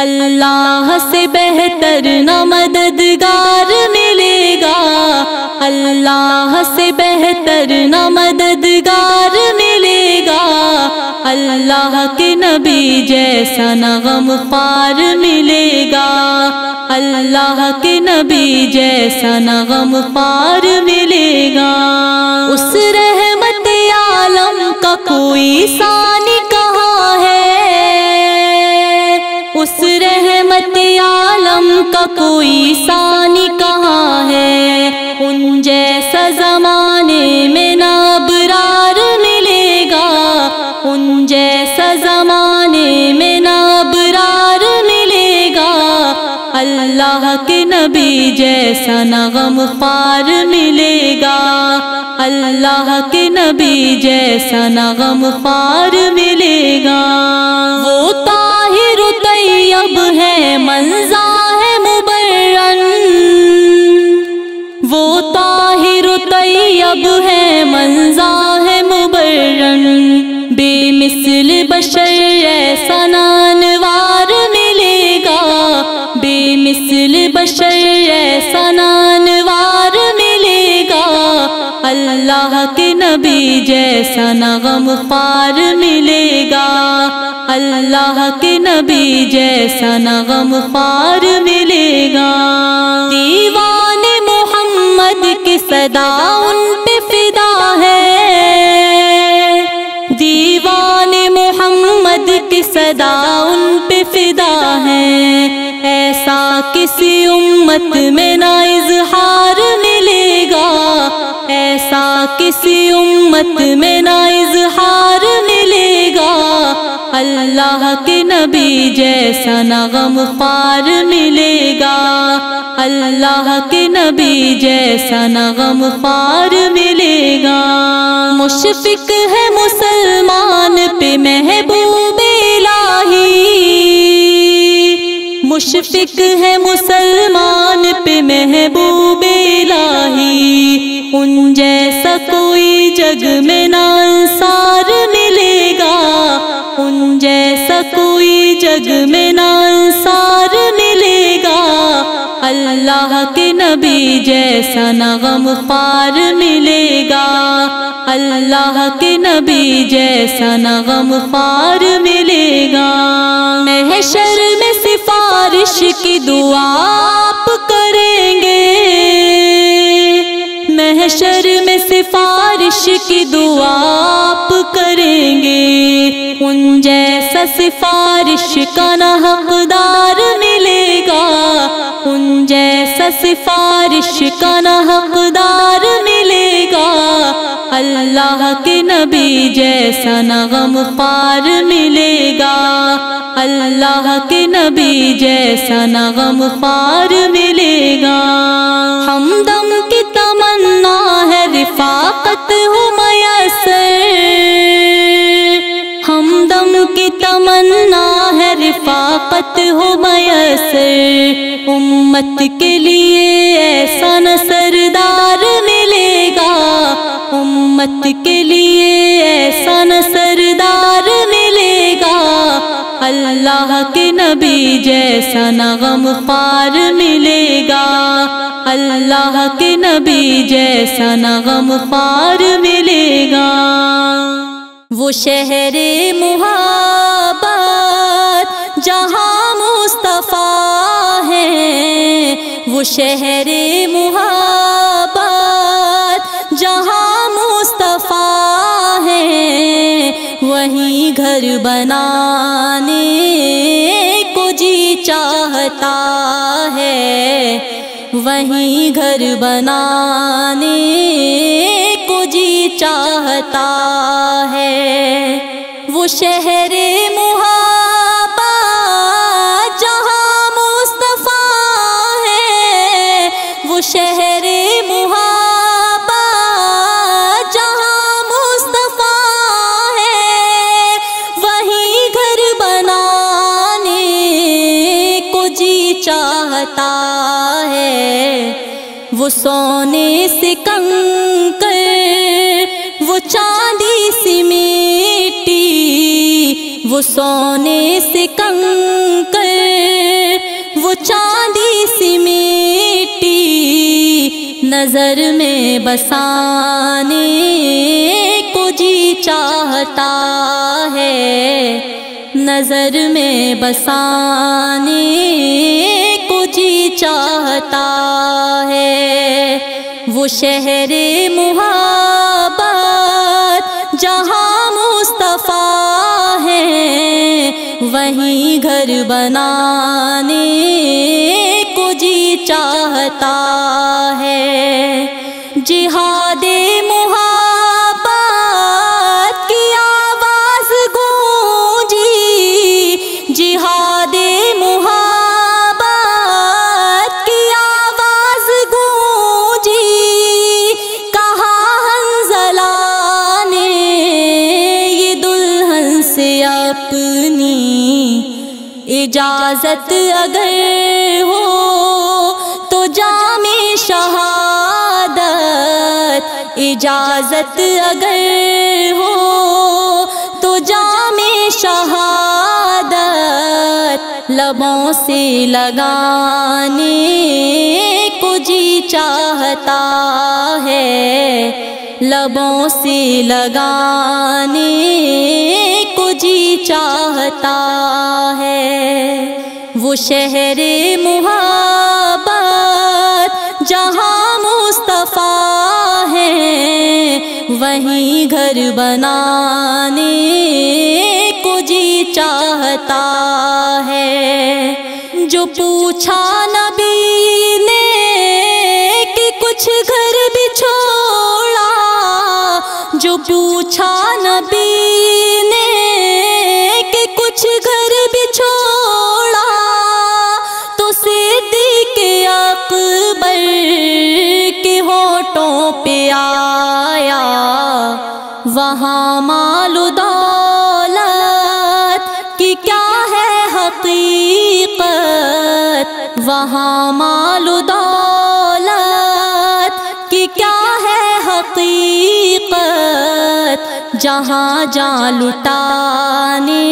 اللہ سے بہتر نہ مددگار ملے گا، اللہ سے بہتر نہ مددگار ملے گا، اللہ کے نبی جیسا نہ غمخوار ملے گا، اللہ کے نبی جیسا نہ غمخوار ملے گا۔ اس رحمت عالم کا کوئی ثانی کہاں ہے، اس رحمت عالم کا کوئی ثانی کہاں ہے، ان جیسا زمانے میں نہ ابرار ملے گا، ان جیسا زمانے میں نہ ابرار ملے گا، اللہ کے نبی جیسا نہ غمخوار ملے گا، اللہ کے نبی جیسا نہ غمخوار ملے گا۔ وہ طاہر طیب ہے منزہ ہے مبرن، وہ طاہر طیب ہے منزہ ہے مبرن، بے مثل بشر ایسا نانوار ملے گا، بے مثل بشر ایسا نانوار ملے گا، اللہ کے نبی جیسا نہ غمخوار ملے گا، اللہ کے نبی جیسا نہ غمخوار ملے گا۔ دیوان محمد کی صدا ان پہ فدا ہے، دیوان محمد کی صدا ان پہ فدا ہے، ایسا کسی امت میں نہ اظہار ملے گا، ایسا کسی امت میں نہ اظہار ملے گا، اللہ کے نبی جیسا نہ غمخوار ملے گا، اللہ کے نبی جیسا نہ غمخوار ملے گا۔ مشفق ہے مسلمان پہ محبوب الہی، مشفق ہے مسلمان پہ محبوب الہی، ان جیسا کوئی جگ میں نہ انصار ملے گا، ان جیسا کوئی جگ میں نہ انصار ملے گا، اللہ کے نبی جیسا نہ غمخوار ملے گا، اللہ کے نبی جیسا نہ غمخوار ملے گا۔ محشر میں سفارش کی دعا آپ کریں گے، محشر میں سفارش کی دعا آپ کریں گے، ان جیسا سفارش کا نہ حقدار ملے گا، ان جیسا سفارش کا نہ حقدار ملے گا، اللہ کے نبی جیسا نہ غمخوار ملے گا، اللہ کے نبی جیسا نہ غمخوار ملے گا۔ ہمدم کی تمنا ہے رفاقت ہو میسر، ہمدم کی تمنا ہے رفاقت ہو میسر، امت کے لیے ایسا نہ سردار ملے گا، امت کے لیے ایسا نہ سردار ملے گا، اللہ کے نبی جیسا نہ غمخوار ملے گا، اللہ کے نبی جیسا نہ غمخوار ملے گا۔ وہ شہر محبت جہاں مصطفیٰ ہے، وہ شہر محبت جہاں مصطفیٰ ہے، وہیں گھر بنانے کو جی چاہتا ہے، وہیں گھر بنانے کو جی چاہتا ہے، وہ شہر محبت جہاں مصطفیٰ ہے، وہ شہر محبت جہاں مصطفیٰ ہے، وہیں گھر بنانے کو جی چاہتا ہے، وہ سونے سے کنکر وہ چاندی سی مٹی، وہ سونے سے کنکر نظر میں بسانے کو جی چاہتا ہے، نظر میں بسانے کو جی چاہتا ہے۔ وہ شہر محبت جہاں مصطفیٰ ہے، وہیں گھر بنانے کو جی چاہتا ہے۔ جہاد محبت کی آواز گونجی، جہاد محبت کی آواز گونجی، کہا حنظلہ نے یہ دلہن سے اپنی اجازت اگر ہو تو جام شہادت، اجازت اگر ہو تو جام شہادت لبوں سے لگانے کو جی چاہتا ہے، لبوں سے لگانے کو جی چاہتا ہے۔ وہ شہر محبت جہاں مصطفیٰ ہے، وہیں گھر بنانے کو جی چاہتا ہے۔ جو پوچھا نبی نے کہ کچھ گھر بھی چھوڑا، جو پوچھا نبی نے کہ کچھ گھر بھی چھوڑا، تو صدیق اکبر کے ہونٹوں پہ آیا وہاں مال و دولت کی کیا ہے حقیقت، وہاں مال و دولت کی کیا ہے حقیقت، جہاں جان لٹانے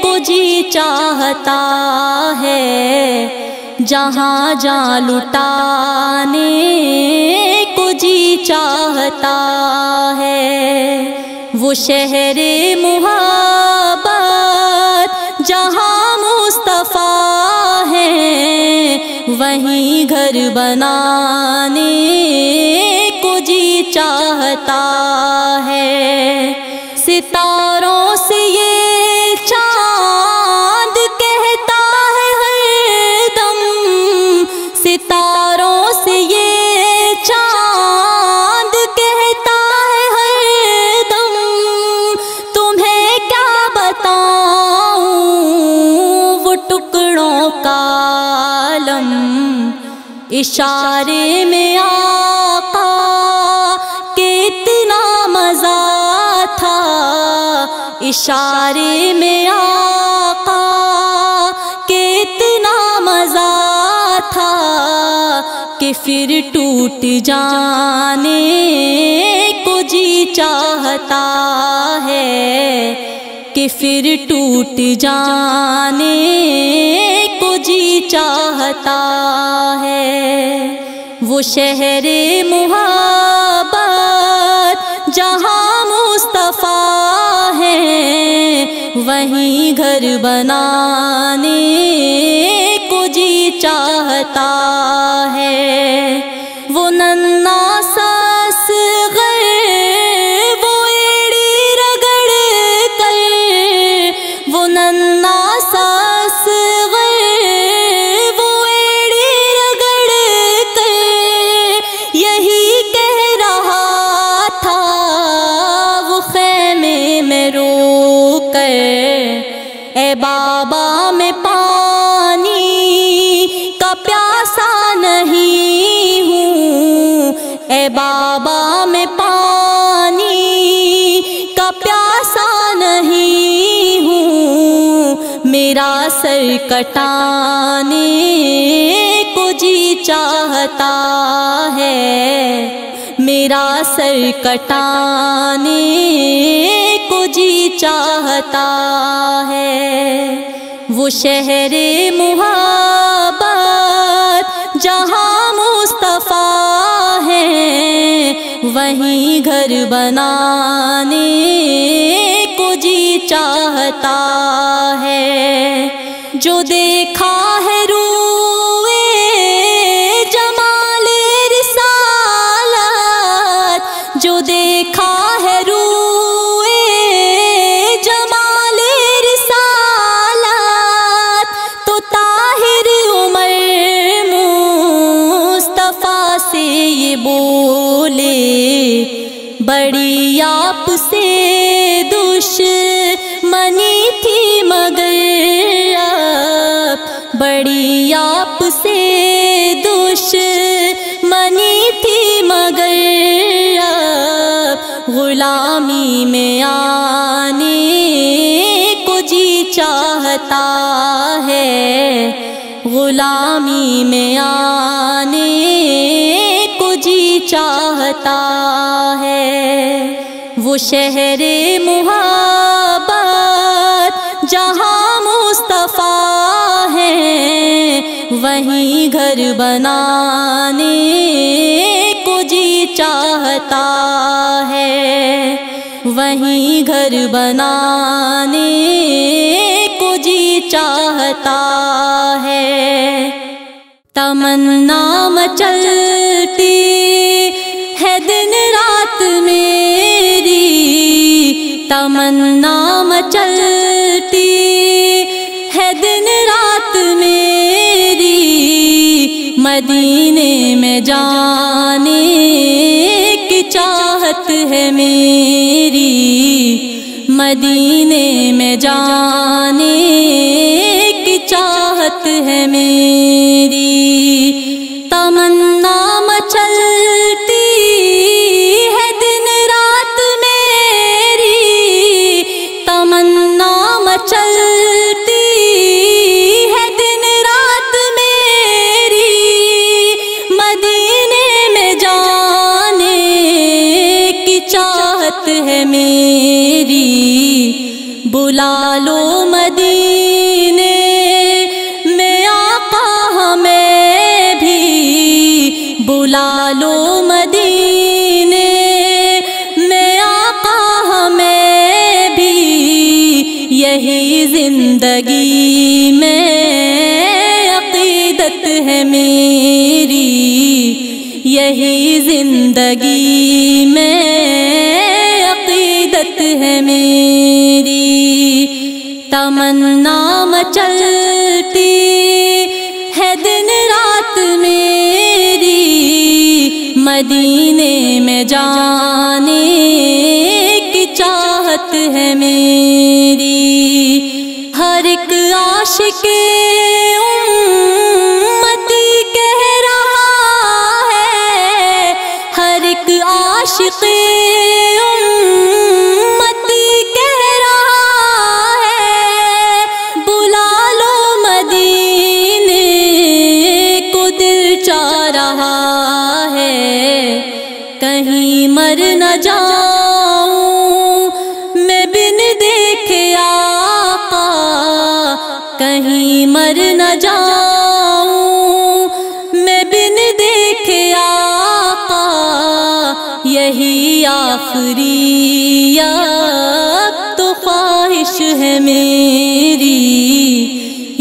کو جی چاہتا ہے، جہاں جان لٹانے کو جی چاہتا ہے۔ وہ شہر محبت جہاں مصطفیٰ ہے، وہیں گھر بنانے کو جی چاہتا ہے۔ ستاروں سے یہ چاند کہتا ہے ہر دم، ستاروں سے یہ چاند کہتا ہے ہر دم، تمہیں کیا بتاؤں وہ ٹکڑوں کا عالم، اشارے میں آقا کہ اتنا مزہ تھا، اشارے میں آقا کہ اتنا مزہ تھا، کہ پھر ٹوٹ جانے کو جی چاہتا ہے، کہ پھر ٹوٹ جانے کو جی چاہتا ہے۔ وہ شہر محبت جہاں مصطفیٰ ہے، وہیں گھر بنانے کو جی چاہتا ہے۔ وہ ننھا سا اصغر وہ ایڑی رگڑ کر، وہ ننھا سا اصغر وہ ایڑی رگڑ کر یہی کہہ رہا تھا، وہ خیمے میں رو کر، اے بابا میں پانی کا پیاسا نہیں ہوں، اے بابا میں پانی کا پیاسا نہیں ہوں، میرا سر کٹانے کو جی چاہتا ہے، میرا سر کٹانے کو جی چاہتا ہے۔ وہ شہر محبت جہاں مصطفیٰ وہیں گھر بنانے کو جی چاہتا ہے۔ جو دیکھا ہے روئے جمال رسالت، جو دیکھا ہے روئے جمال رسالت، تو طاہر عمر مصطفیٰ سے یہ بولے، بڑی آپ سے دشمنی تھی مگر اب، بڑی آپ سے دشمنی تھی مگر اب، غلامی میں آنے کو جی چاہتا ہے، غلامی میں آنے کو جی چاہتا ہے۔ وہ شہر محبت جہاں مصطفیٰ ہے، وہیں گھر بنانے کو جی چاہتا ہے، وہیں گھر بنانے کو جی چاہتا ہے۔ تمنا مچلتی ہے دن رات میری، تمنا مچلتی ہے دن رات میری، مدینے میں جانے کی چاہت ہے میری، مدینے میں جانے کی چاہت ہے میری۔ تمنا مچلتی ہے دن رات میری، تمنا مچلتی ہے دن رات میری، مدینے میں جانے کی چاہت ہے میری۔ بلا لو مدینے میں آقا ہمیں بھی، بلا لو مدینے میں آقا ہمیں بھی، یہی زندگی میں عقیدت ہے میری، یہی زندگی میں عقیدت ہے میری۔ تمنا مچلتی ہے دن رات میری، مدینے میں جانے کی چاہت ہے میری۔ ہر ایک عاشق امتی کہہ رہا ہے، ہر ایک عاشق کہیں مر نہ جاؤں میں بن دیکھے آقا، کہیں مر نہ جاؤں میں بن دیکھے آقا، یہی آخری اب تو خواہش ہے میری،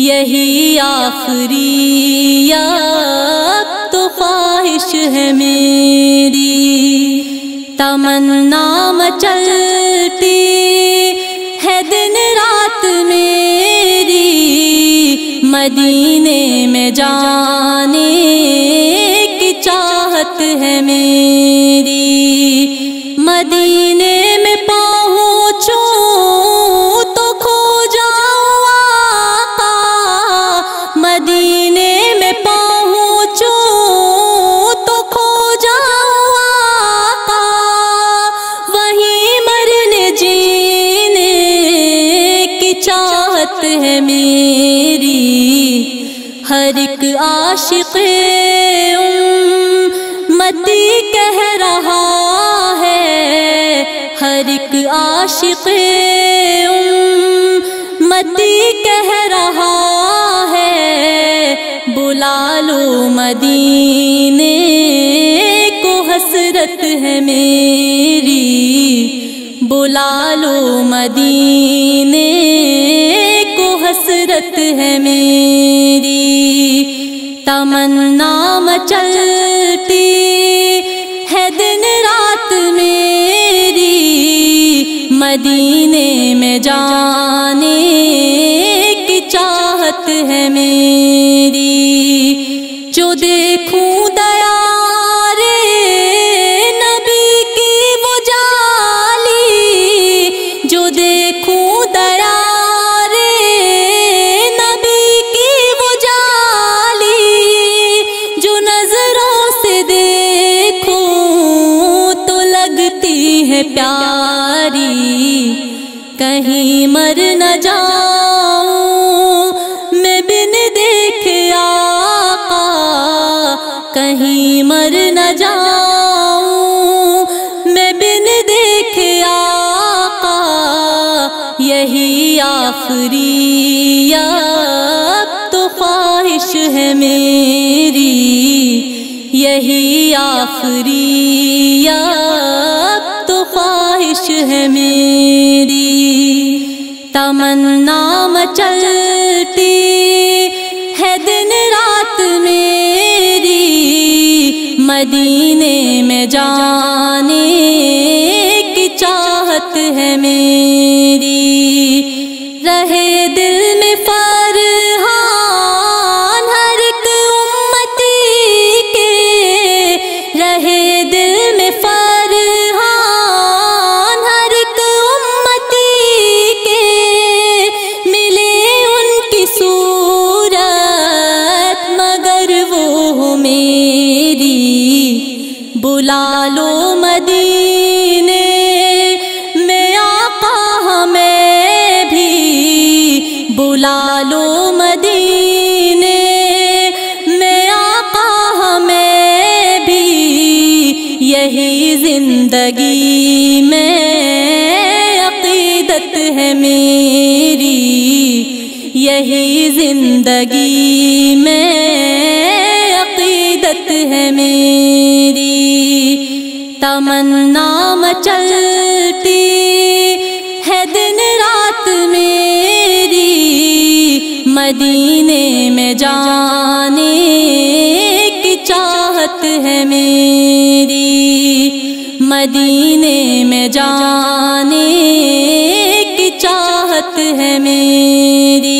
یہی آخری اب تو خواہش ہے میری۔ تمنا مچلتی ہے دن رات میری، مدینے میں جانے کی چاہت ہے میری۔ مدینے میں پہنچوں تو کھو جاؤں آقا، مدینے میں پہنچوں تو کھو جاؤں آقا، وہیں مرنے جینے کی چاہت ہے میری۔ ہر ایک عاشق امتی کہہ رہا ہے، ہر ایک عاشق امتی کہہ رہا ہے، بلا لو مدینے کو حسرت ہے میری، بلا لو مدینے کو حسرت ہے میری، تمنا مچلتی ہے دن رات میری، مدینے میں جانے کی چاہت ہے میری، جو دیکھوں دیارے نبی کی وہ جالی، جو دیکھوں دیارے نبی کی وہ جالی، جو نظروں سے دیکھوں تو لگتی ہے پیاری، کہیں مر نہ جاؤں میں بن دیکھے آقا، کہیں مر نہ جاؤں میں بن دیکھے آقا، یہی آخری اب تو خواہش ہے میری، یہی آخری اب تو خواہش ہے میری، تمنا مچلتی ہے دن رات میری، مدینے میں جانے کی چاہت ہے میری، رہے دل میں فرحان ہر ایک امتی کے، رہے دل میں فرحان ہر ایک امتی کے، ملے ان کی صورت مگر وہ میری، بلا لو مدینے میں آقا ہمیں بھی، بلا لو مدینے میں آقا ہمیں بھی، یہی زندگی میں عقیدت ہے میری، یہی زندگی میں عقیدت ہے میری، تمنا مچلتی ہے دن رات میری، مدینے میں جانے کی چاہت ہے میری، مدینے میں جانے کی چاہت ہے میری۔